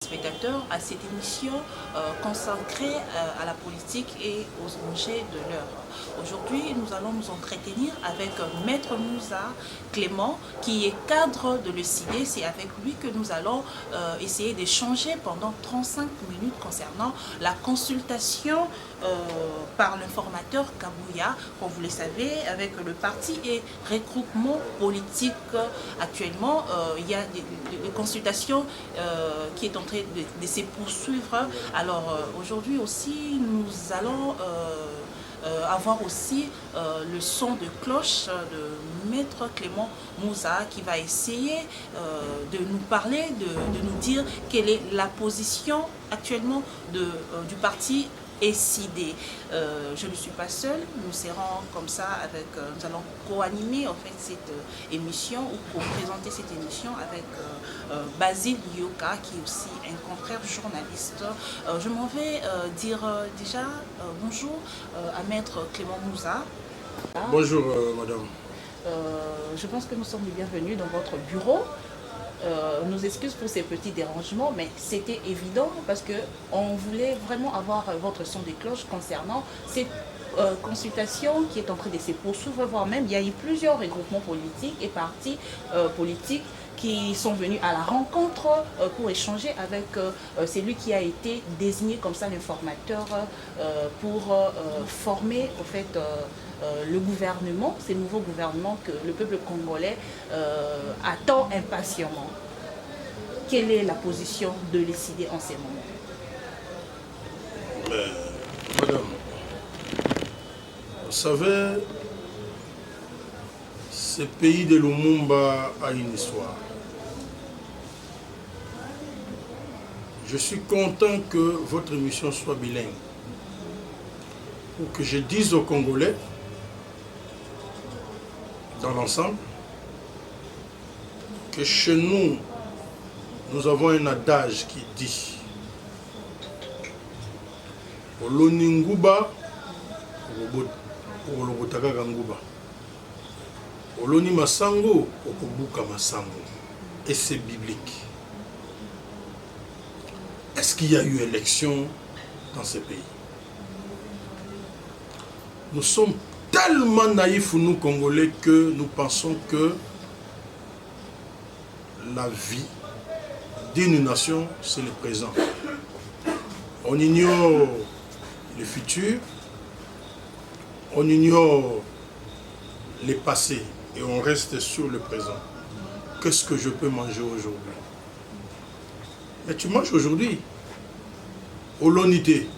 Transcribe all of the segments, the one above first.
Spectateurs à cette émission consacrée à la politique et aux enjeux de l'heure. Aujourd'hui, nous allons nous entretenir avec Maître Moussa Clément, qui est cadre de l'ECID. C'est avec lui que nous allons essayer d'échanger pendant 35 minutes concernant la consultation par l'informateur Kabouya, comme vous le savez, avec le parti et regroupement politique. Actuellement, il y a des consultations qui est en train de se poursuivre. Alors aujourd'hui aussi, nous allons avoir aussi le son de cloche de Maître Clément Moussa qui va essayer de nous parler, de nous dire quelle est la position actuellement du parti ECID. Je ne suis pas seule, nous serons comme ça avec, nous allons co-animer en fait cette émission ou co-présenter cette émission avec Basile Yoka qui est aussi un confrère journaliste. Je m'en vais dire déjà bonjour à Maître Clément Moussa. Bonjour madame. Je pense que nous sommes les bienvenus dans votre bureau. Nous excuses pour ces petits dérangements, mais c'était évident parce qu'on voulait vraiment avoir votre son de cloche concernant cette consultation qui est en train de se poursuivre, voire même il y a eu plusieurs regroupements politiques et partis politiques qui sont venus à la rencontre pour échanger avec celui qui a été désigné comme ça l'informateur pour former en fait le gouvernement, ce nouveau gouvernement que le peuple congolais attend impatiemment. Quelle est la position de l'ECID en ces moments? Madame, vous savez, ce pays de Lumumba a une histoire. Je suis content que votre émission soit bilingue. Pour que je dise aux Congolais, dans l'ensemble, que chez nous, nous avons un adage qui dit Oloninguba, Olobotaka Ganguba. Oloni Masango, Okobuka Masango. Et c'est biblique. Est-ce qu'il y a eu élection dans ce pays? Nous sommes tellement naïfs, nous Congolais, que nous pensons que la vie d'une nation, c'est le présent. On ignore le futur, on ignore le passé et on reste sur le présent. Qu'est-ce que je peux manger aujourd'hui? Mais tu manges aujourd'hui. Olonité,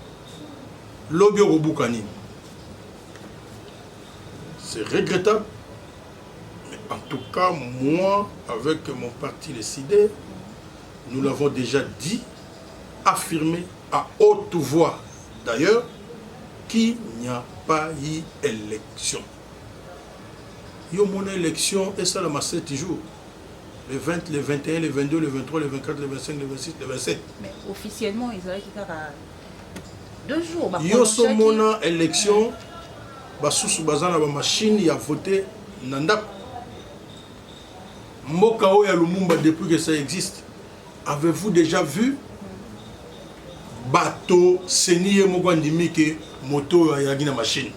Lobio Robukani. C'est regrettable. Mais en tout cas, moi, avec mon parti l'ECID, nous l'avons déjà dit, affirmé à haute voix d'ailleurs, qu'il n'y a pas eu élection. Il y a eu une élection et ça l'a 7 jours. Le 20, le 21, le 22, le 23, le 24, le 25, le 26, le 27. Mais officiellement, ils auraient été à 2 jours. Il y a eu une élection. Basusu bazana ba machine ya voté nanda mboka ya Lumumba depuis que ça existe. Avez-vous déjà vu bateau seniye moko ndimi ke moto ya gina machine?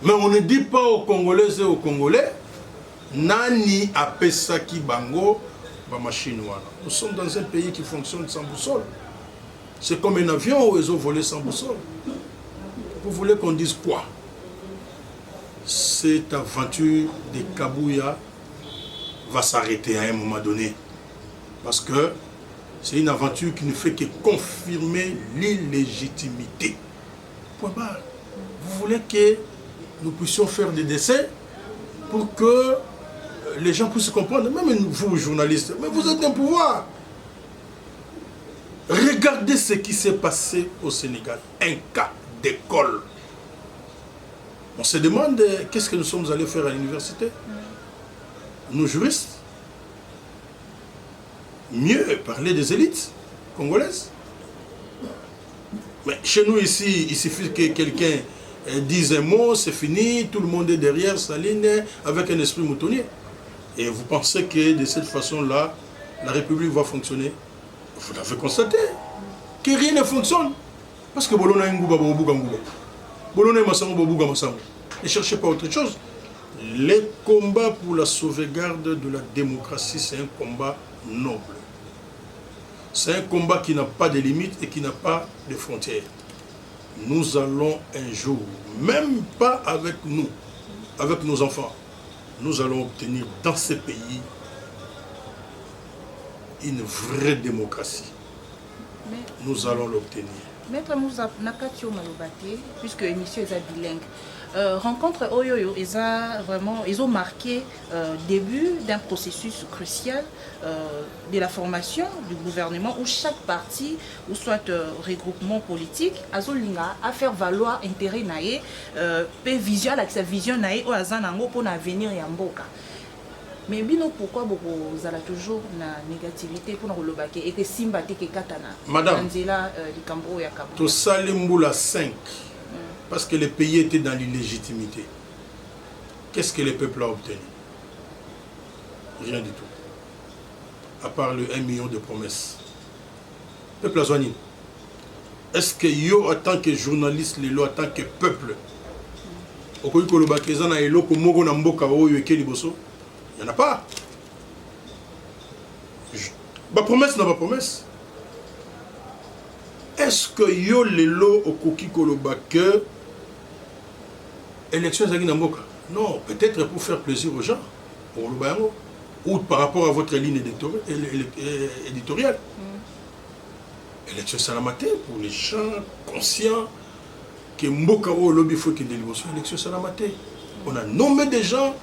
Mais on ne dit pas aux Congolais et aux Congolais nani apesaki bango ba machine wana. Nous sommes dans un pays qui fonctionne sans boussole. C'est comme un avion où ils ont volé sans boussole. Vous voulez qu'on dise quoi? Cette aventure de Kabouya va s'arrêter à un moment donné. Parce que c'est une aventure qui ne fait que confirmer l'illégitimité. Point barre. Vous voulez que nous puissions faire des décès pour que les gens puissent comprendre, même vous, journalistes, mais vous êtes un pouvoir. Regardez ce qui s'est passé au Sénégal. Un cas d'école. On se demande qu'est-ce que nous sommes allés faire à l'université. Nos juristes. Mieux parler des élites congolaises. Mais chez nous ici, il suffit que quelqu'un dise un mot, c'est fini, tout le monde est derrière sa ligne avec un esprit moutonnier. Et vous pensez que de cette façon-là, la République va fonctionner? Vous l'avez constaté, que rien ne fonctionne. Parce que Bolona Ngouba, Bobuga Ngouba. Bolona Massango, Bobuga Massango. Ne cherchez pas autre chose. Les combats pour la sauvegarde de la démocratie, c'est un combat noble. C'est un combat qui n'a pas de limites et qui n'a pas de frontières. Nous allons un jour, même pas avec nous, avec nos enfants, nous allons obtenir dans ces pays une vraie démocratie. Mais, nous allons l'obtenir. Maître Moussa Nakatio Malobate, puisque l'émission est bilingue, rencontre Oyoyo, ils ont marqué début d'un processus crucial de la formation du gouvernement où chaque parti, ou soit regroupement politique, a faire valoir intérêt naé, vision avec sa vision naé ou azanango pour l'avenir yamboka. Mais pourquoi vous avez toujours la négativité pour nous lobake et que Simba te katana. Madame, tout ça l'imboula 5 parce que le pays était dans l'illégitimité. Qu'est-ce que le peuple a obtenu? Rien du tout. À part le 1 million de promesses. Peuple a soigné. Est-ce que yo, en tant que journaliste, en tant que peuple, il n'y en a pas. Ma promesse n'a pas promesse. Est-ce que yo lelo okoki koloba que élection zaki namboka? Non, peut-être pour faire plaisir aux gens, ou par rapport à votre ligne éditoriale. Élection salamate pour les gens conscients que mboka o lobby faut qu'il y ait élection salamate. On a nommé des gens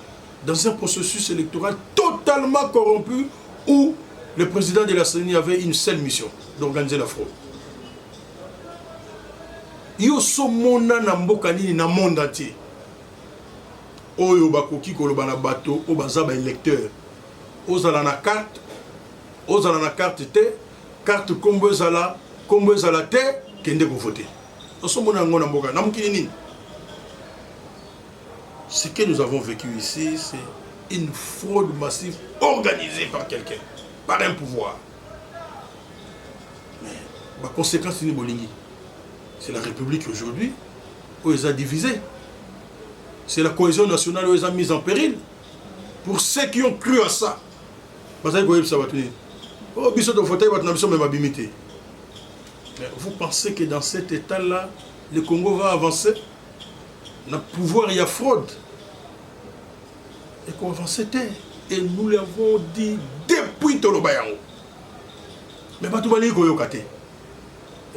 dans un processus électoral totalement corrompu où le président de la CENI avait une seule mission, d'organiser la fraude. Yo somona na mboka nini na monde entier. Oyo bakoki koloba na bato o bazaba électeur. Ozala na carte te, carte kombo ezala te kende ko voter. Osomona ngo na mboka na mukini nini. Ce que nous avons vécu ici, c'est une fraude massive organisée par quelqu'un, par un pouvoir. Mais la conséquence, c'est la République aujourd'hui où elle a divisé. C'est la cohésion nationale où elle a mise en péril. Pour ceux qui ont cru à ça, mais vous pensez que dans cet état-là, le Congo va avancer? Le pouvoir, il y a fraude. Et qu'on avançait. Et nous l'avons dit depuis Tolobayango. Mais pas tout le monde koyokate.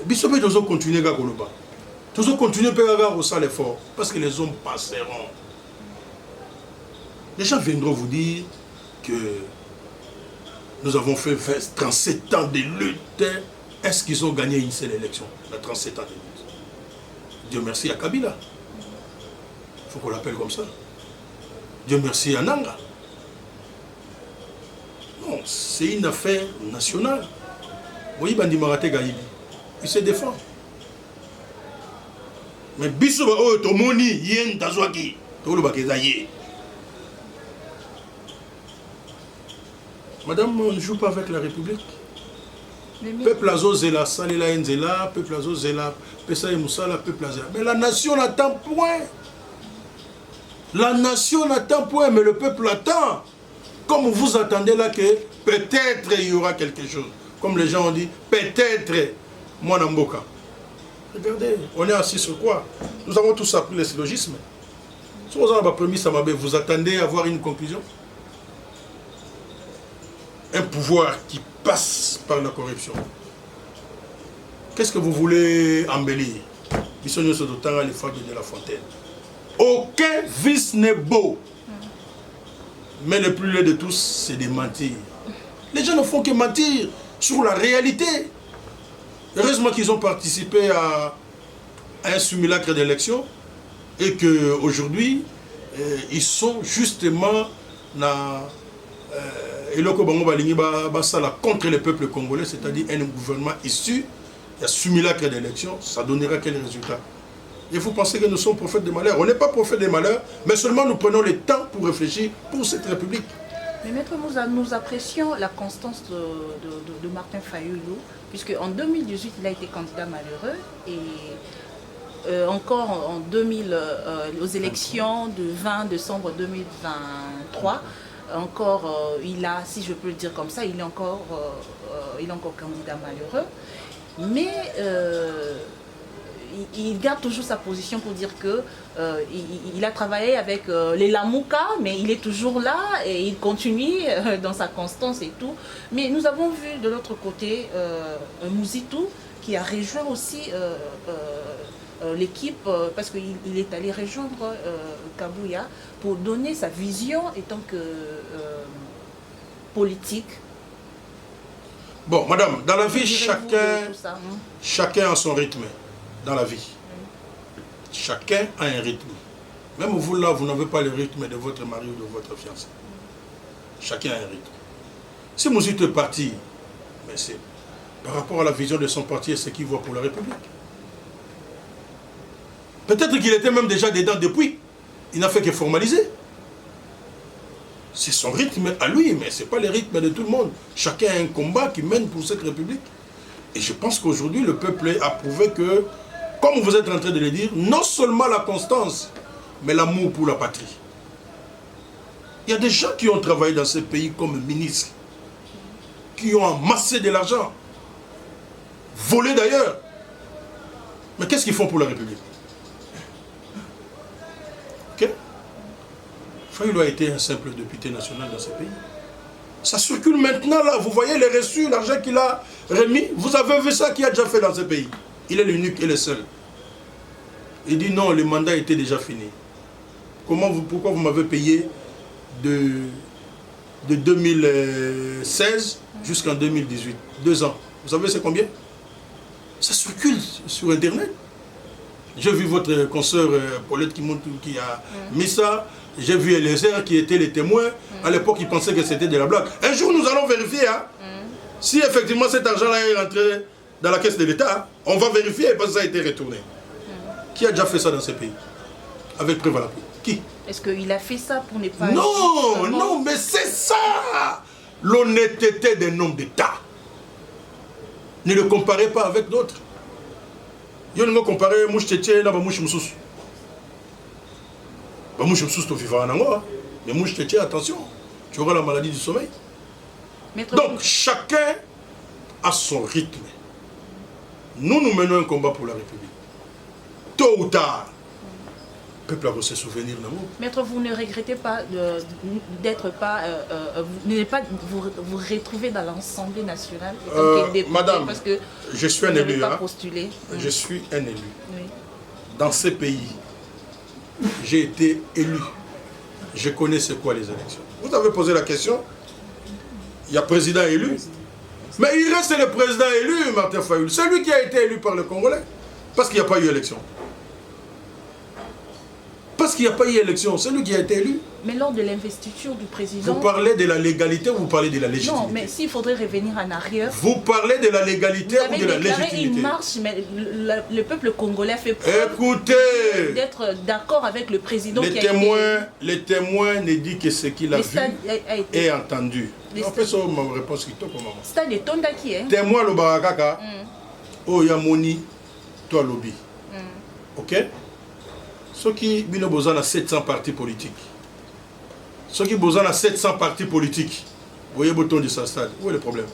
Bissope nous continuer à Koloba. Nous continuer à faire ça l'effort. Parce que les hommes passeront. Les gens viendront vous dire que nous avons fait 37 ans de lutte. Est-ce qu'ils ont gagné une seule élection? La 37 ans de lutte. Dieu merci à Kabila. Il faut qu'on l'appelle comme ça. Dieu merci à Nanga. Non, c'est une affaire nationale. Vous voyez, Bandi Marate Gaïbi, il se défend. Mais Bissou, Tomoni, Yen, Tazwaki, Tolobakezaye. Madame, on ne joue pas avec la République. Peuple Azo Zela, Salela Enzela, peuple Azo Zela, Pesa et Moussala, peuple Azela. Mais la nation n'attend point. La nation n'attend point, mais le peuple attend. Comme vous attendez là que peut-être il y aura quelque chose. Comme les gens ont dit, peut-être moi Namboka. Regardez, on est assis sur quoi? Nous avons tous appris le syllogisme. Si vous avez ma prémisse, vous attendez à voir une conclusion? Un pouvoir qui passe par la corruption. Qu'est-ce que vous voulez embellir? Mission de temps à l'effort de la Fontaine. Aucun vice n'est beau. Mais le plus laid de tous, c'est de mentir. Les gens ne font que mentir sur la réalité. Heureusement qu'ils ont participé à un simulacre d'élection et qu'aujourd'hui, ils sont justement contre le peuple congolais, c'est-à-dire un gouvernement issu d'un simulacre d'élection. Ça donnera quel résultat? Et vous pensez que nous sommes prophètes de malheur? On n'est pas prophètes de malheur, mais seulement nous prenons le temps pour réfléchir pour cette République. Mais Maître Moussa, nous apprécions la constance de Martin Fayulu, puisque en 2018, il a été candidat malheureux et encore en 2000, aux élections de 20 décembre 2023, encore, il a, si je peux le dire comme ça, il est encore candidat malheureux. Mais il garde toujours sa position pour dire que il a travaillé avec les Lamouka, mais il est toujours là et il continue dans sa constance et tout. Mais nous avons vu de l'autre côté Mouzitou qui a rejoint aussi l'équipe parce qu'il est allé rejoindre Kabouya pour donner sa vision en tant que politique. Bon, madame, dans la vie, chacun a son rythme. Dans la vie. Chacun a un rythme. Même vous là, vous n'avez pas le rythme de votre mari ou de votre fiancé. Chacun a un rythme. Si Mouzitou est parti, mais c'est par rapport à la vision de son parti et ce qu'il voit pour la République. Peut-être qu'il était même déjà dedans depuis. Il n'a fait que formaliser. C'est son rythme à lui, mais ce n'est pas le rythme de tout le monde. Chacun a un combat qui mène pour cette République. Et je pense qu'aujourd'hui, le peuple a prouvé que, comme vous êtes en train de le dire, non seulement la constance, mais l'amour pour la patrie. Il y a des gens qui ont travaillé dans ce pays comme ministres, qui ont amassé de l'argent, volé d'ailleurs. Mais qu'est-ce qu'ils font pour la République? Ok? Fayulu a été un simple député national dans ce pays. Ça circule maintenant là, vous voyez les reçus, l'argent qu'il a remis. Vous avez vu ça qu'il a déjà fait dans ce pays. Il est l'unique et le seul. Il dit non, le mandat était déjà fini. Pourquoi vous m'avez payé de 2016 jusqu'en 2018? 2 ans. Vous savez c'est combien? Ça circule sur Internet. J'ai vu votre consoeur Paulette qui a mis ça. J'ai vu Eliezer qui était les témoins. À l'époque, ils pensaient que c'était de la blague. Un jour, nous allons vérifier si effectivement cet argent-là est rentré dans la caisse de l'État. On va vérifier parce que ça a été retourné. Qui a déjà fait ça dans ce pays? Avec preuve à l'appui. Qui? Est-ce qu'il a fait ça pour ne pas... Non, non, mais c'est ça l'honnêteté d'un homme d'État. Ne le comparez pas avec d'autres. Il y a comparer mouche tchétché na mouche moussous. Mouche moussous tu vivras en Angola. Mais mouche tchétché, attention, tu auras la maladie du sommeil. Donc chacun a son rythme. Nous menons un combat pour la République. Tôt ou tard, le peuple a se souvenir d'amour. Maître, vous ne regrettez pas d'être pas, vous retrouver dans l'Assemblée nationale madame, parce que je suis un élu. Je suis un élu. Oui. Dans ces pays, j'ai été élu. Je connais c'est quoi les élections. Vous avez posé la question. Il y a président élu. Mais il reste le président élu, Martin Fayulu. C'est lui qui a été élu par le Congolais. Parce qu'il n'y a pas eu élection. Parce qu'il n'y a pas eu élection, c'est lui qui a été élu. Mais lors de l'investiture du président... Vous parlez de la légalité ou vous parlez de la légitimité? Non, mais s'il faudrait revenir en arrière... Vous parlez de la légalité ou de la légitimité? Vous avez déclaré une marche, mais le peuple congolais a fait preuve d'être d'accord avec le président qui a été... Les témoins ne disent que ce qu'il a vu et entendu. En fait, c'est ma réponse qui tombe au moment. Stade est tonda qui est... Témoin le barakaka, Oyamoni, toi lobby. Ok? Ceux qui ont besoin de 700 partis politiques. Ceux qui ont besoin de 700 partis politiques. Vous voyez le bouton de ce stade. Où est le problème?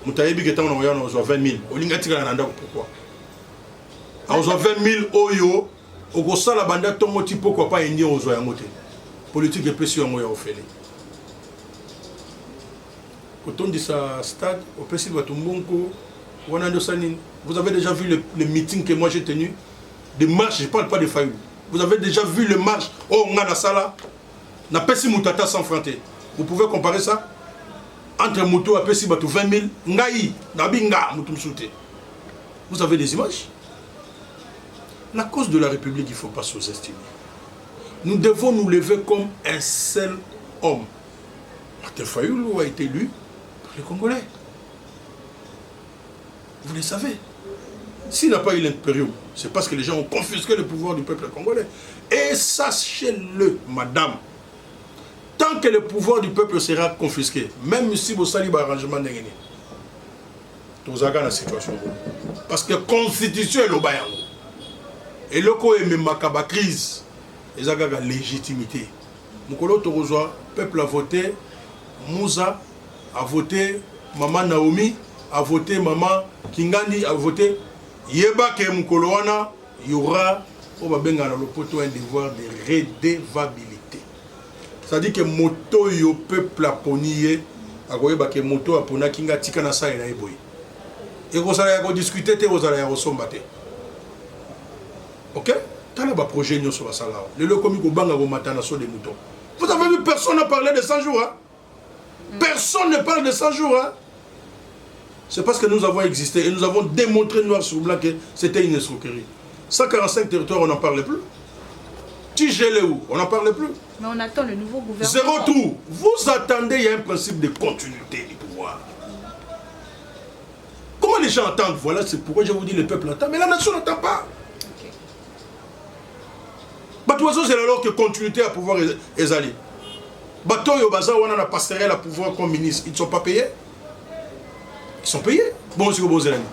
Vous avez dit que nous avons 20 000. Pourquoi? On a 20 000 oyo. On a la bande de pourquoi pas indien aux oyo. Politique de pression moya au fait. Bouton de ce stade. Au Pessil Batumbonko. Vous avez déjà vu le meeting que moi j'ai tenu? Des marches, je ne parle pas de Fayulu. Vous avez déjà vu le marche au Nganasala, na Pessi Moutata sans frontière. Vous pouvez comparer ça entre Moutou et Pessi Batou 20 000, Ngaï, Nabinga, Moutou Msouté. Vous avez des images? La cause de la République, il ne faut pas sous-estimer. Nous devons nous lever comme un seul homme. Martin Fayulu a été élu par les Congolais. Vous le savez. S'il n'a pas eu l'impérium, c'est parce que les gens ont confisqué le pouvoir du peuple congolais. Et sachez-le, madame, tant que le pouvoir du peuple sera confisqué, même si vous salez l'arrangement n'est pas dans la situation. Parce que la constitution est le bayan. Et le coup est même la crise. Et ça a la légitimité. Le peuple a voté, Moussa a voté, Maman Naomi a voté, Maman Kingandi a voté. Yeba ke Mukoloana, il y aura un devoir de redevabilité. C'est-à-dire que moto yo peuple a ponié, a goyeba ke moto a pona kinga tika na sa ina eboy. Et vous allez discuter, vous allez ressombater. Ok? T'as un projet sur la salle. Le locomi ko banga go matana so des moutons. Vous avez vu, personne n'a parlé de 100 jours. Hein? Personne ne parle de 100 jours. Hein? C'est parce que nous avons existé et nous avons démontré noir sur blanc que c'était une escroquerie. 145 territoires, on n'en parlait plus. Tigeleu, on n'en parlait plus. Mais on attend le nouveau gouvernement. Zéro trou. Vous attendez, il y a un principe de continuité du pouvoir. Comment les gens attendent? Voilà, c'est pourquoi je vous dis le peuple attend, mais la nation n'attend pas. Batoiseau, c'est alors que continuité à pouvoir est allée. Bateau et Obaza, on a passerelle à pouvoir comme ministre. Ils ne sont pas payés? Ils sont payés. Bon, c'est que Bozélani.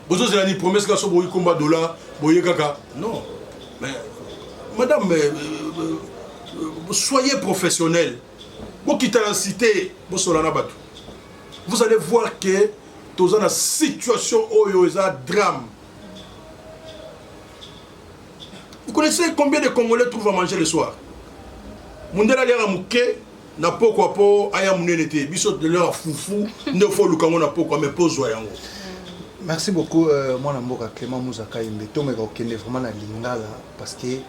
Bozélani promet que ça va combat dollar, boye kaka. Non. Mais, madame, soyez professionnels. Vous quittez la cité, vous allez voir que dans la situation où il y a un drame. Vous connaissez combien de Congolais trouvent à manger le soir? Mundela lera muke na poko po aya munenete biso de leur foufou ne faut lukango na poko mais pose yango. Merci beaucoup moi Mboka Clément Mouzaka Imbeto mais okende vraiment na lingala parce que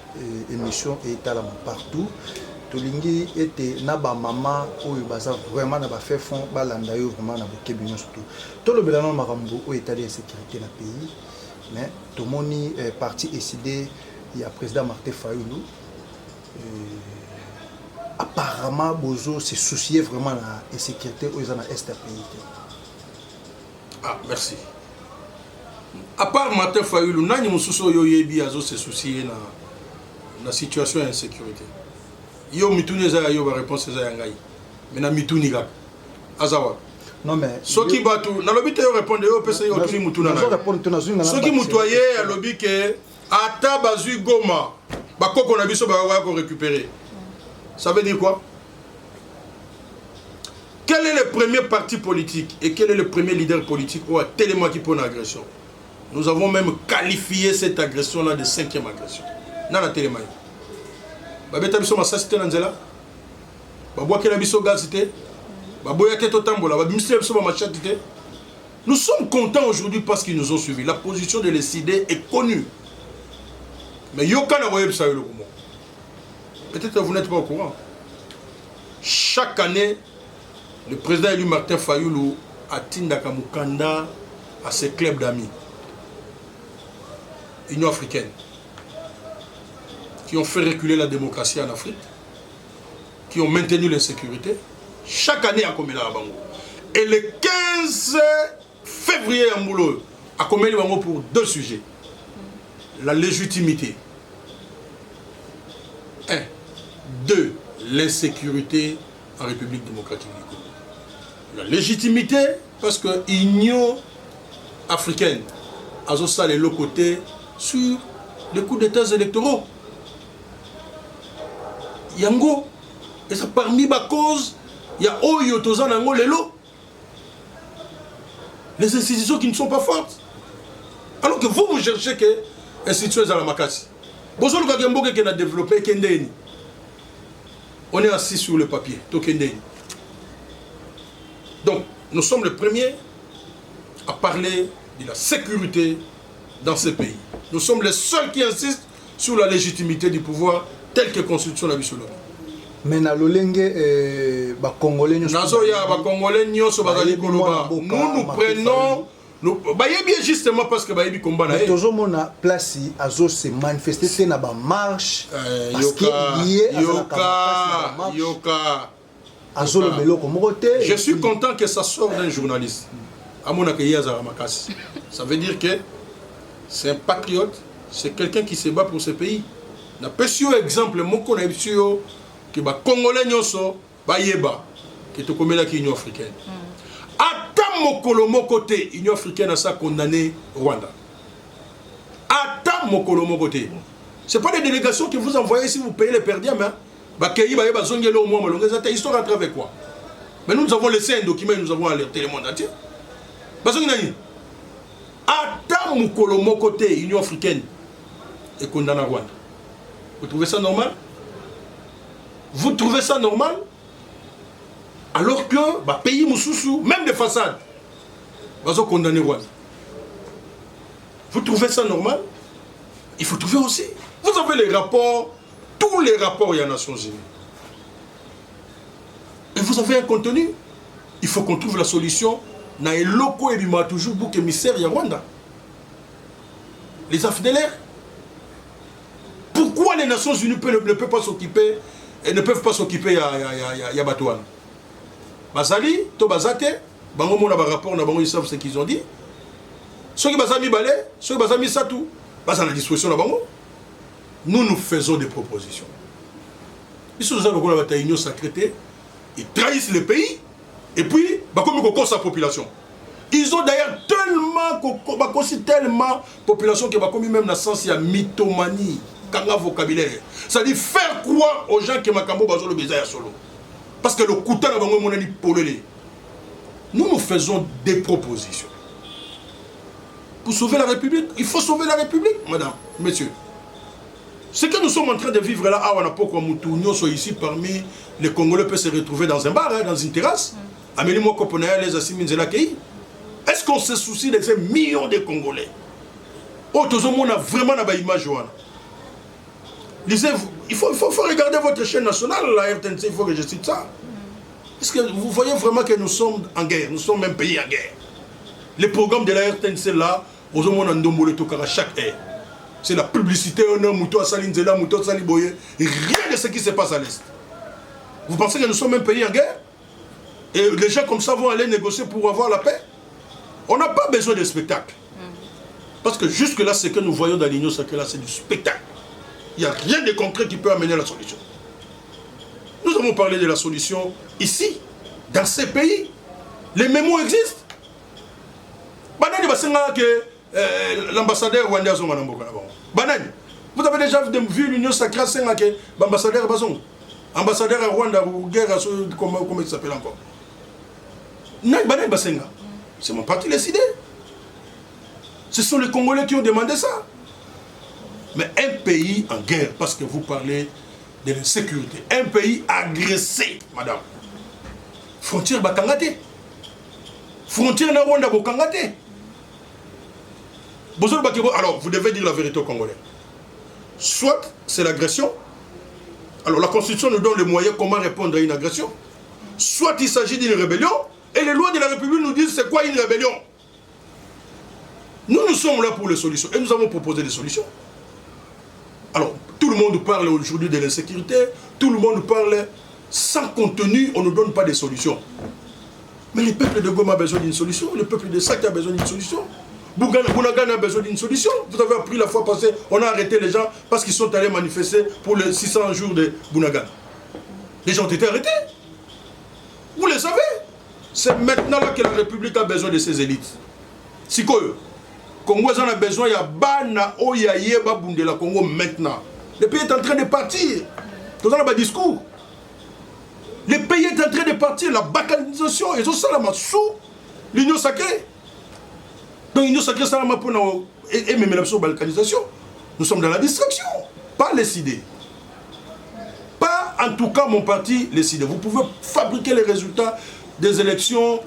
émission est à la partout. Tolingi était na ba maman oyo baza vraiment na ba fait fond ba landa yo vraiment na bokebi surtout. To le belano makambo o état de sécurité na pays mais tout moni parti décidé. Il y a le président Martin Fayoulou. Apparemment, Bozo se souciait vraiment de la sécurité aux est pays. Ah, merci. À part Martin Fayoulou, nani mususo yo yebi azo se soucier na la situation d'insécurité. Yo mituni za yo ba réponse za yangai. Mais na mituni ga. Azawa. Non mais soki batu na lobi te yo répondre yo pesa yo tuni mutuna na. Soki mutoye a lobi ke ata bazui goma bakoko na biso ba récupérer. Ça veut dire quoi? Quel est le premier parti politique et quel est le premier leader politique ou a tellement qui pour une agression? Nous avons même qualifié cette agression là de 5e agression. Nana téléma. Babeta biso masasité nanzela. Babwa kena biso gazité. Baboya keto tambola, babimisi biso ba machatité. Nous sommes contents aujourd'hui parce qu'ils nous ont suivis. La position de l'ECD est connue. Mais Yokana Web ça le comment. Peut-être que vous n'êtes pas au courant. Chaque année, le président élu Martin Fayoulou a Tindaka Mukanda à ses clubs d'amis. Union africaine. Qui ont fait reculer la démocratie en Afrique. Qui ont maintenu l'insécurité. Chaque année à Komela Bango. Et le 15 février à Moulo, à Komela Bango pour 2 sujets. La légitimité. 1. 2. L'insécurité en République démocratique du Congo. La légitimité, parce que l'Union africaine a ça les côté sur les coups d'État électoraux. Yango, et ça parmi ma cause, il y a Oyo Tozan Nango Lelo. Les institutions qui ne sont pas fortes. Alors que vous cherchez que les institutions sont à la makasi. Bonjour le Kagembo qui a développé Kendeni. On est assis sur le papier, Tokendeni. Donc, nous sommes les premiers à parler de la sécurité dans ce pays. Nous sommes les seuls qui insistent sur la légitimité du pouvoir telle que la Constitution l'a vu sur le. Mais na lolenge ba Congolais nous prenons bien justement parce que bayebi combat na toujours mona place azo se manifester na ba marche parce que yoka azo le beloko mokote. Je suis content que ça sorte d'un journaliste. Amona ke yazara makasi. Ça veut dire que c'est un patriote, c'est quelqu'un qui se bat pour ce pays. Na pesio exemple moko na bisio que les Congolais nyonso ba yeba que to komela ki Union africaine. Ata mokolo côté Union africaine a ça condamné Rwanda. Ata mokolo côté. C'est pas des délégations que vous envoyez si vous payez les perdiens, mais ba keyi ba yeba zongelo au moins malonga ça histoire à travers quoi. Mais nous avons laissé un document, nous avons alerté le monde entier. Ba zongi nani? Ata mokolo côté Union africaine et condamné Rwanda. Vous trouvez ça normal? Vous trouvez ça normal? Alors que bah, pays Moussoussou, même des façades, va condamner Rwanda. Vous trouvez ça normal? Il faut trouver aussi. Vous avez les rapports, tous les rapports il y a Nations Unies. Et vous avez un contenu. Il faut qu'on trouve la solution. Na eloko et bima toujours bouc émissaire ya Rwanda. Les AFDLR. Pourquoi les Nations Unies ne peuvent pas s'occuper et ne peuvent pas s'occuper ya Batouane? Bazali, to bazate, bango mona ba rapport na bango ils savent ce qu'ils ont dit. Ceux qui bazami balé, ceux qui bazami satou, basa la disposition na bango. Nous faisons des propositions. Ils sont dans la bataille union sacrée, ils trahissent le pays et puis bah comme ils sa population. Ils ont d'ailleurs tellement population que bah comme même na sens il y a mythomanie. Vocabulaire. Ça dit faire croire aux gens que Makambo Bazo le Bézaya solo. Parce que le couteau n'a pas mon polélé. Nous faisons des propositions. Pour sauver la République, il faut sauver la République, madame, messieurs. Ce que nous sommes en train de vivre là, à Wanapoko, Moutounio, sont ici parmi les Congolais peuvent se retrouver dans un bar, hein, dans une terrasse. Amélie Mokoponaya, les Assimines et la Kei. Est-ce qu'on se soucie de ces millions de Congolais? Oh, tout le monde a vraiment une image. Lisez, il faut regarder votre chaîne nationale, la RTNC, il faut que je cite ça. Est-ce que vous voyez vraiment que nous sommes en guerre, nous sommes un pays en guerre? Les programmes de la RTNC là, aux hommes en dombolé à chaque heure. C'est la publicité, on a Mouto Salinzela, Mouto Saliboye, rien de ce qui se passe à l'Est. Vous pensez que nous sommes un pays en guerre? Et les gens comme ça vont aller négocier pour avoir la paix? On n'a pas besoin de spectacle. Parce que jusque-là, ce que nous voyons dans l'Union sacrée, c'est du spectacle. Il n'y a rien de concret qui peut amener la solution. Nous avons parlé de la solution ici, dans ces pays. Les mémos existent. L'ambassadeur rwandais vous avez déjà vu l'Union sacrée l'ambassadeur Bazon. Ambassadeur à Rwanda ou guerre, comment il s'appelle encore? C'est mon parti décidé. Ce sont les Congolais qui ont demandé ça. Mais un pays en guerre, parce que vous parlez de l'insécurité, un pays agressé, madame. Frontière Bakangate. Frontière na Rwanda Bakangate. Alors, vous devez dire la vérité aux Congolais. Soit c'est l'agression. Alors, la Constitution nous donne les moyens comment répondre à une agression. Soit il s'agit d'une rébellion. Et les lois de la République nous disent c'est quoi une rébellion. Nous sommes là pour les solutions. Et nous avons proposé des solutions. Alors, tout le monde parle aujourd'hui de l'insécurité, tout le monde parle sans contenu, on ne donne pas de solutions. Mais le peuple de Goma a besoin d'une solution, le peuple de Saka a besoin d'une solution, Bounagan a besoin d'une solution. Vous avez appris la fois passée, on a arrêté les gens parce qu'ils sont allés manifester pour les 600 jours de Bounagan. Les gens ont été arrêtés. Vous le savez. C'est maintenant là que la République a besoin de ses élites. Si quoi Congo a besoin, il y a Bana, Oyaye, Babundela Congo maintenant. Le pays est en train de partir. Tout ça, le discours. Le pays est en train de partir. La balkanisation, et tout ça, là, sous l'Union sacrée. Donc, l'Union sacrée, ça, là, pour nous, et même la balkanisation. Nous sommes dans la distraction. Pas les idées. Pas, en tout cas, mon parti, les idées. Vous pouvez fabriquer les résultats des élections.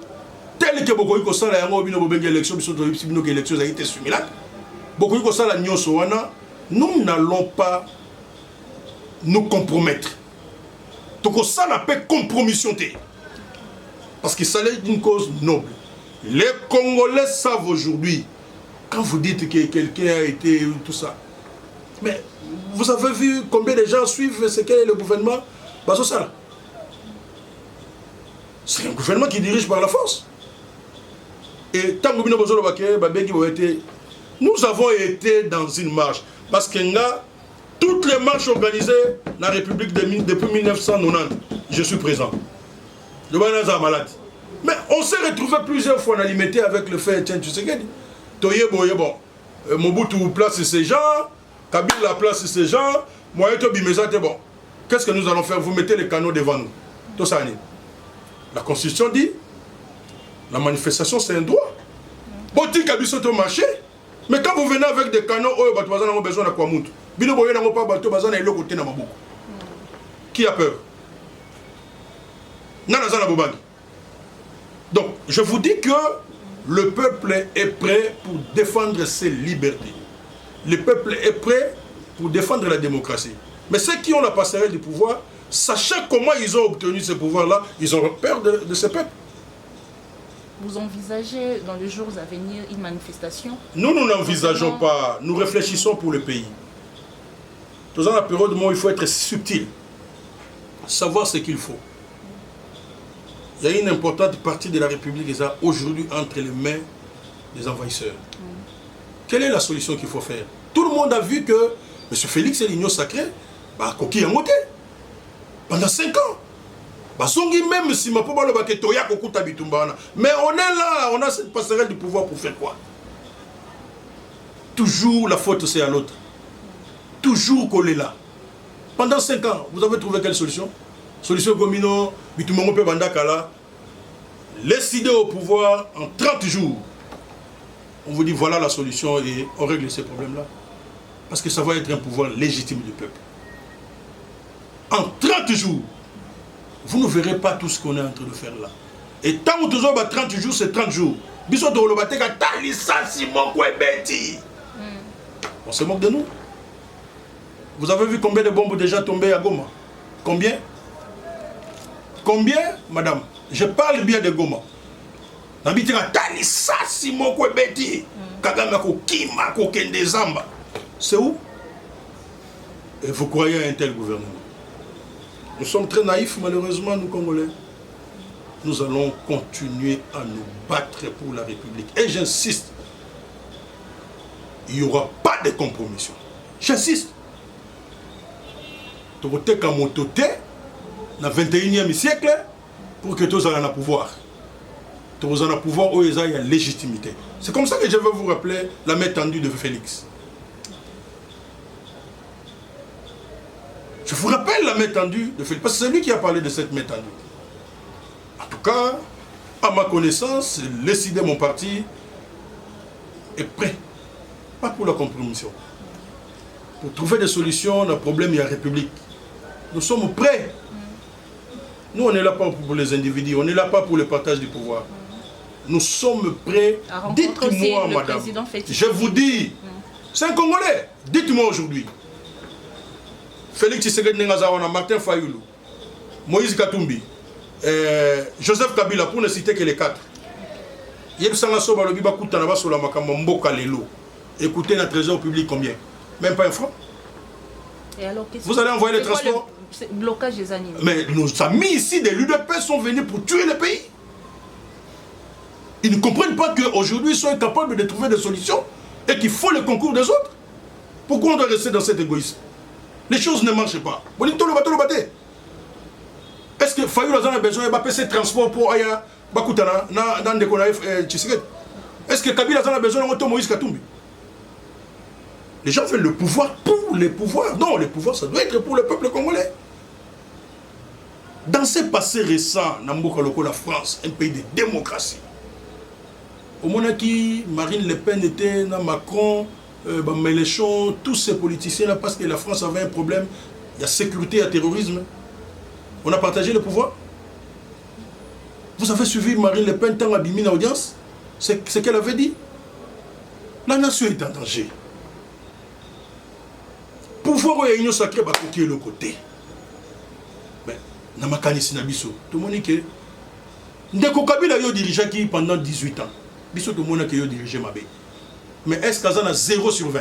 Tel que beaucoup de gens ont été élections, élections a été similaires. Beaucoup de gens nous n'allons pas nous compromettre. Donc ça n'a pas compromission. Parce qu'il s'agit d'une cause noble. Les Congolais savent aujourd'hui, quand vous dites que quelqu'un a été tout ça, mais vous avez vu combien de gens suivent ce qu'est le gouvernement? C'est un gouvernement qui dirige par la force. Et tant que nous avons été dans une marche. Parce que Toutes les marches organisées dans la République depuis 1990, je suis présent. Le Banaza malade. Mais on s'est retrouvé plusieurs fois en alimenter avec le fait, tiens, tu sais qu'est-ce que bon, Mobutu place ces gens, Kabila place ces gens, moi et toi, bon. Qu'est-ce que nous allons faire? Vous mettez les canaux devant nous. Tout ça. La Constitution dit, la manifestation c'est un droit. Bon, tu as au marché, mais quand vous venez avec des canaux, vous avez besoin de quoi moutre. Qui a peur? Donc, je vous dis que le peuple est prêt pour défendre ses libertés. Le peuple est prêt pour défendre la démocratie. Mais ceux qui ont la passerelle du pouvoir, sachant comment ils ont obtenu ce pouvoir-là, ils ont peur de ce peuple. Vous envisagez dans les jours à venir une manifestation? Nous n'envisageons pas. Nous réfléchissons pour le pays. Dans la période où il faut être subtil. Savoir ce qu'il faut. Il y a une importante partie de la République qui est aujourd'hui entre les mains des envahisseurs. Quelle est la solution qu'il faut faire? Tout le monde a vu que M. Félix est l'union sacrée, coquille a monté. Pendant 5 ans. Même si ma pauvre mais on est là, on a cette passerelle du pouvoir pour faire quoi? Toujours la faute c'est à l'autre. Toujours qu'on est là. Pendant 5 ans, vous avez trouvé quelle solution? Solution Gomino, Bitumongo Bandakala. Laissez au pouvoir en 30 jours. On vous dit voilà la solution et on règle ces problèmes-là. Parce que ça va être un pouvoir légitime du peuple. En 30 jours, vous ne verrez pas tout ce qu'on est en train de faire là. Et tant que vous avez 30 jours, c'est 30 jours. On se moque de nous. Vous avez vu combien de bombes déjà tombées à Goma? Combien? Combien, madame? Je parle bien de Goma. C'est où? Et vous croyez à un tel gouvernement? Nous sommes très naïfs, malheureusement, nous Congolais. Nous allons continuer à nous battre pour la République. Et j'insiste, il n'y aura pas de compromission. J'insiste. Tu vas te monter dans le 21e siècle pour que tous aient le pouvoir. Tous aient le pouvoir où ils ont la légitimité. C'est comme ça que je veux vous rappeler la main tendue de Félix. Je vous rappelle la main tendue de Félix, parce que c'est lui qui a parlé de cette main tendue. En tout cas, à ma connaissance, l'ECD, mon parti, est prêt. Pas pour la compromission. Pour trouver des solutions, le problème, il y a la République. Nous sommes prêts. Nous, on n'est là pas pour les individus, on n'est là pas pour le partage du pouvoir. Nous sommes prêts. Dites-moi, madame, je vous dis, c'est un Congolais. Dites-moi aujourd'hui. Félix Tshisekedi Nengazawana, Martin Fayoulou, Moïse Katumbi, Joseph Kabila, pour ne citer que les 4. Écoutez notre trésor public combien? Même pas un franc. Et alors, vous allez envoyer les transports? Le blocage des animaux. Mais nos amis ici de l'UDP sont venus pour tuer le pays. Ils ne comprennent pas qu'aujourd'hui ils sont incapables de trouver des solutions et qu'il faut le concours des autres. Pourquoi on doit rester dans cet égoïsme? Les choses ne marchent pas. Est-ce que Fayou a besoin de passer transport pour Aya Bakutana dans des Konaïf Tshisekedi? Est-ce que Kabila a besoin de Moïse Katumbi? Les gens veulent le pouvoir pour les pouvoirs. Non, le pouvoir, ça doit être pour le peuple congolais. Dans ces passés récents, la France, un pays de démocratie. Au moment où Marine Le Pen était dans Macron, Mélenchon, tous ces politiciens-là, parce que la France avait un problème, il y a sécurité, il y a terrorisme. On a partagé le pouvoir. Vous avez suivi Marine Le Pen tant abîmée dans l'audience? C'est ce qu'elle avait dit. La nation est en danger. Pouvoir et union sacrée, qui est le côté. Mais, Namakani Sinabiso, tout le monde dit que Ndeko Kabila a dirigé pendant 18 ans. Biso tout le monde a dirigé Mabé. Mais est-ce qu'il y a 0 sur 20?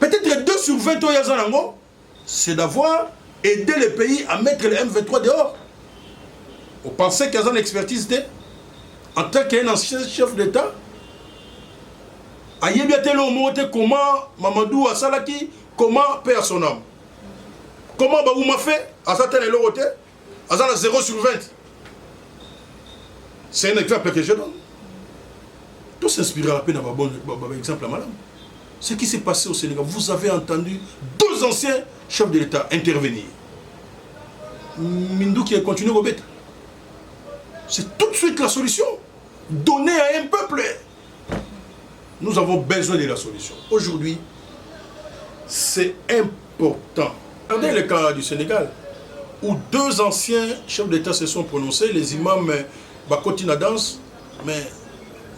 Peut-être 2 sur 20 c'est d'avoir aidé le pays à mettre le M23 dehors. Vous pensez qu'il y a une expertise en tant qu'un ancien chef d'État? Comment Mamadou Asalaki comment paix à son âme? Comment Baouma fait? Azatan et l'Oroté? Azana 0 sur 20. C'est un exemple que je donne. Tout s'inspirera à peine à un bon exemple à madame. Ce qui s'est passé au Sénégal, vous avez entendu 2 anciens chefs de l'État intervenir. Mindou qui a continué au bête. C'est tout de suite la solution. Donner à un peuple. Nous avons besoin de la solution. Aujourd'hui, c'est important. Regardez le cas du Sénégal, où 2 anciens chefs d'État se sont prononcés, les imams Bakoti Nadans, mais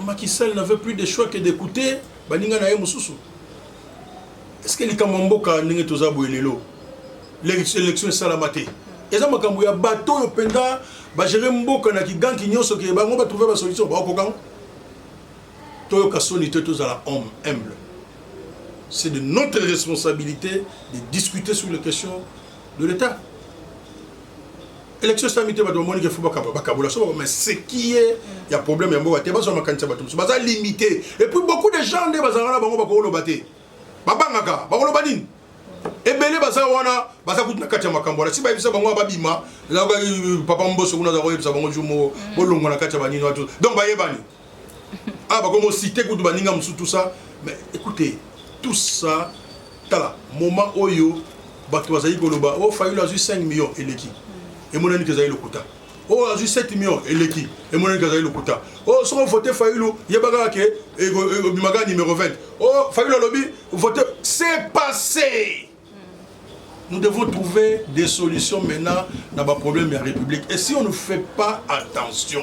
Macky Sall n'avait plus de choix que d'écouter Baninga Naye Moussousou. Est-ce que les Kamamboka n'ont pas boelelo? L'élection est salamate. Et ça, il y a bateau, il y a bagéré Mboka na ki gang ki nyonso ke ba ngoba trouver la solution ba ko gang. Toyo kasoni tous à la humble. C'est de notre responsabilité de discuter sur les questions de l'État. Élection salamate ba domoni ke fuba kabula so mais ce qui est il y a problème ya mboka te ba so makanisa batum. Ba za limité et puis beaucoup de gens ne bazanga ba ngoba ko lo baté. Babangaka ba ko lo badine. Ebele baza wana baza kutina kati ya makambo la si ba bisa bango babima la papa mboso kuna za koyebisa bango jumo bolongo na kati ya banini watu donc ba yebani ah ba comme cité kutu baninga musu tout ça mais écoutez tout ça tala moment oyo bato bazali koloba oh Fayulu a eu 5 millions eleki et monani ke zali lokuta oh a eu 7 millions eleki et monani ke zali lokuta oh so voter Fayulu yebaka ke bimaga numéro 20 oh Fayulu lobby voter c'est passé. Nous devons trouver des solutions maintenant dans le problème de la République. Et si on ne fait pas attention,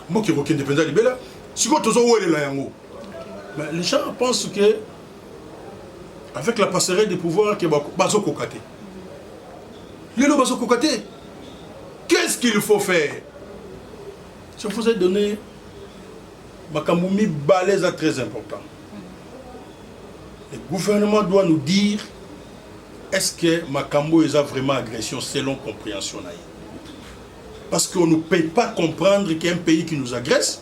moi qui recule indépendant libéral, si vous les gens pensent que avec la passerelle des pouvoirs que bazo kokate. Lelo bazo kokate. Qu'est-ce qu'il faut faire? Je vous ai donné Makamboumi balèze très important. Le gouvernement doit nous dire est-ce que Makambo est vraiment agression selon compréhension? Parce qu'on ne peut pas comprendre qu'un pays qui nous agresse,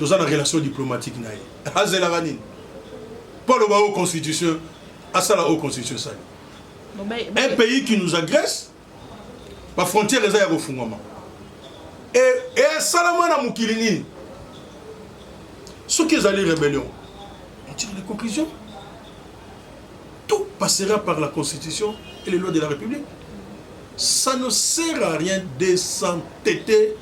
nous avons une relation diplomatique. Pas le haut constitution, à ça la haute constitution. Un pays qui nous agresse, la frontière est à refondement. Et Salamana Moukilini, ceux qui ont les rébellions, on tire des conclusions. Tout passera par la Constitution et les lois de la République. Ça ne sert à rien de s'entêter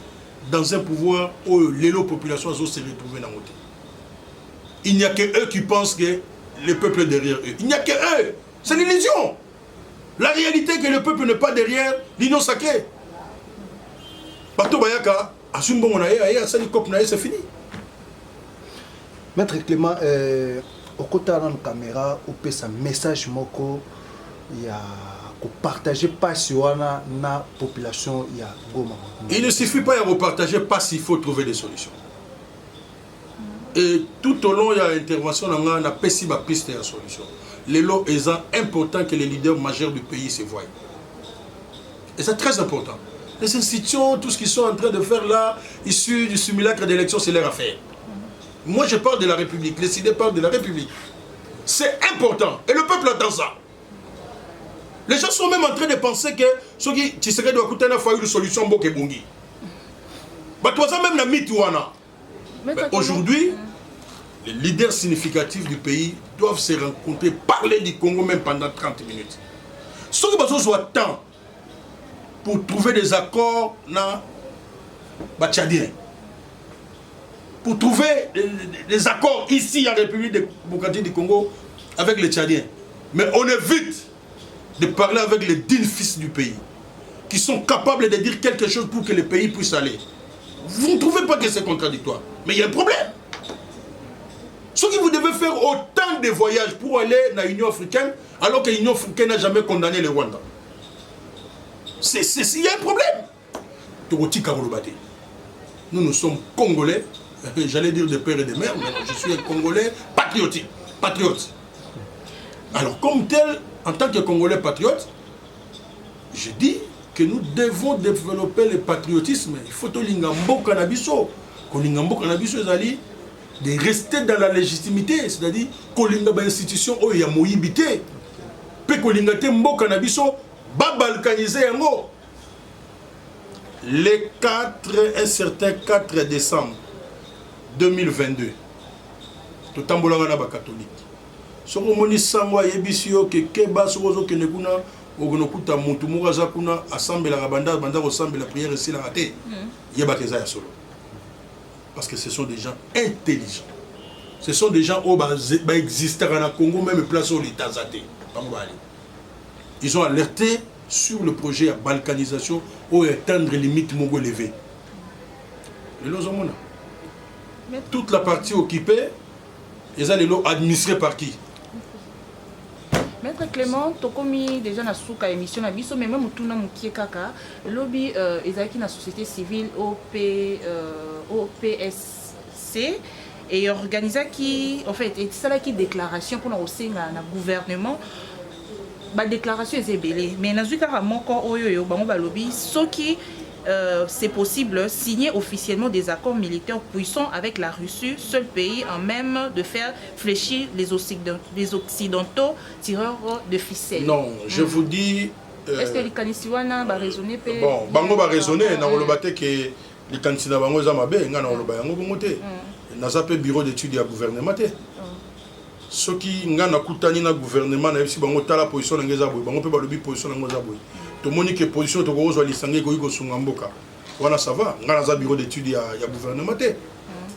dans un pouvoir où les populations se retrouvent dans le monde. Il n'y a que eux qui pensent que le peuple est derrière eux. Il n'y a que eux. C'est l'illusion. La réalité est que le peuple n'est pas derrière l'union sacrée. Bato Bayaka, c'est fini. Maître Clément, au côté de la caméra, on peut un message moko il y a partager pas sur la population il y a Goma. Il ne suffit pas de partager pas s'il faut trouver des solutions. Et tout au long il y a intervention on a pessi ba piste de solution. Les lots est important que les leaders majeurs du pays se voient. Et c'est très important. Les institutions, tout ce qu'ils sont en train de faire là, issus du simulacre d'élection, c'est leur affaire. Moi, je parle de la République. Les idées parlent de la République. C'est important. Et le peuple attend ça. Les gens sont même en train de penser que ceux qui Tshisekedi doit coûter une solution bon que bongi. Bah toi ça même la mitouana. Aujourd'hui, les leaders significatifs du pays doivent se rencontrer, parler du Congo même pendant 30 minutes. Ceux qui besoin de temps pour trouver des accords dans Tchadien. Pour trouver des accords ici en République démocratique du Congo avec les Tchadiens. Mais on évite de parler avec les dignes fils du pays, qui sont capables de dire quelque chose pour que le pays puisse aller. Vous ne trouvez pas que c'est contradictoire? Mais il y a un problème. Ce que vous devez faire autant de voyages pour aller dans l'Union africaine, alors que l'Union africaine n'a jamais condamné le Rwanda. Il y a un problème. Nous, nous sommes Congolais, j'allais dire de père et de mère, mais je suis un Congolais patriote. Alors comme tel, en tant que Congolais patriote, je dis que nous devons développer le patriotisme. Il faut que l'Ingambo Cannabiso, ezali de rester dans la légitimité, c'est-à-dire kolinga ba institution oyo ya moyibité pe kolinga te mboka na biso ba balkaniser yango. Un certain 4 décembre 2022 totambolanga na ba catholique soko moni sango yebisi yo ke keba soko zo kene kuna ogonokuta mutu mukaza kuna assemblera banda ko sambela prière ici la raté yeba keza ya solo. Parce que ce sont des gens intelligents. Ce sont des gens qui existent dans le Congo, même place où l'État zaté. Ils ont alerté sur le projet de balkanisation où atteindre les limites mongo élevées. Toute la partie occupée, ils ont administré par qui? Maître Clément, tu as commis déjà dans la émission, mais même tout le monde qui est kaka, le lobby est la société civile OPSC et organisé qui, en fait, c'est ça qui déclaration pour nous aussi dans le gouvernement. La déclaration est belée, mais dans le cas où le lobby, ce qui c'est possible signer officiellement des accords militaires puissants avec la Russie, seul pays en même de faire fléchir les Occidentaux tireurs de ficelles. Non, je vous dis... Est-ce que les Kanisiwana va raisonner? Bon, Bango va raisonner, que les Kanisina Bango Zamabe, n'a pas bureau d'études à gouvernement. Ce qui n'a pas coûté na gouvernement, n'a pas la position de Ngezaboy, Bango peut pas le position de Ngezaboy. Tout le monde qui est position de Gozo Lisangé Goïgo Sungamboka. Voilà, ça va. On a un bureau d'études à gouvernement.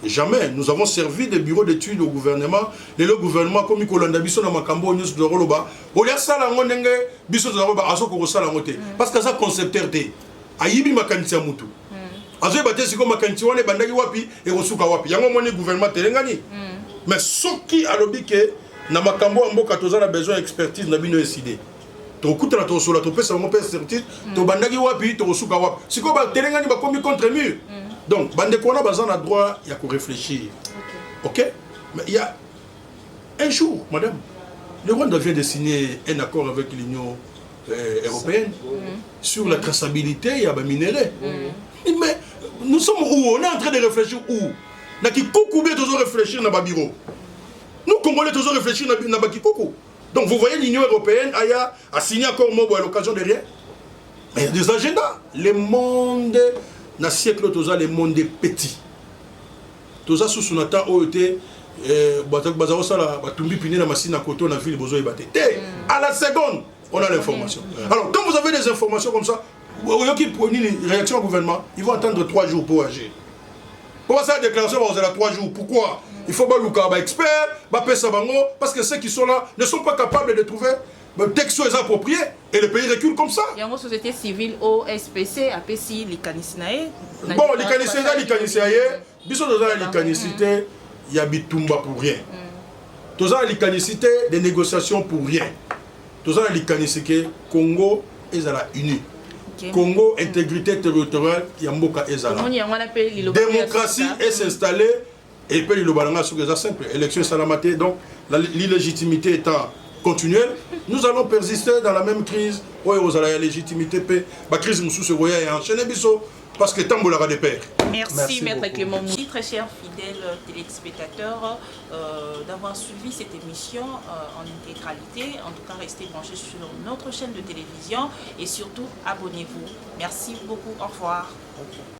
Jamais. Nous avons servi des bureaux d'études au gouvernement. Et le gouvernement, comme il y a des gens Makambo, News de Roloba, on a ça là, on a des gens de Roloba, à ce qu'on a parce que ça concepteur de Ayibi Makantia Moutou. Azo batté si comme Makantia, on est bandagi wapi et Rosuka wapi. Yango mon gouvernement Telengani. Mais ce qui a lobby que na Makambo Amboka Toza a besoin d'expertise, n'a pas décidé. Tokuta na tosola to pesa mo pesa certitude to bandagi wapi to suka wapi siko ba telengani ba komi contre mur. Donc bande ko na bazan a droit ya ko réfléchir. OK, mais il y a un jour madame le Rwanda vient de signer un accord avec l'Union européenne sur la traçabilité ya ba minéraux. Mais nous sommes où? On est en train de réfléchir où? Na ki kokube to réfléchir na ba bureau. Nous Congolais to réfléchir na ba kikoko. Donc vous voyez l'Union européenne a signé encore mot à l'occasion de rien. Mais il y a des agendas. Le monde, dans le siècle, le monde est petit. Tout ça sous son temps, à la seconde, on a l'information. Alors quand vous avez des informations comme ça, qui prennent une réaction au gouvernement, ils vont attendre 3 jours pour agir. Pour ça, la déclaration va avoir 3 jours. Pourquoi? Il faut pas le expert, parce que ceux qui sont là ne sont pas capables de trouver le texte approprié et le pays recule comme ça. Il y a une société civile OSPC, APC, les Kanisinae. Bon, les Kanisinae, biso dans la Kanisité, il y a Bitumba pour rien. Tous les Kanisité, des négociations pour rien. Tous les Kanisité, Congo est à la unie. Congo, intégrité territoriale, Yamboka Ezala. Démocratie est s'installer et puis le balanga sur les simple. Élection salamaté, donc l'illégitimité étant continuelle, nous allons persister dans la même crise. Oui, vous avez la légitimité, la crise nous se voyait et enchaîner biso parce que tant que des pères. Merci Maître Clément Mouni, très chers fidèles téléspectateurs, d'avoir suivi cette émission en intégralité. En tout cas, restez branchés sur notre chaîne de télévision et surtout abonnez-vous. Merci beaucoup. Au revoir.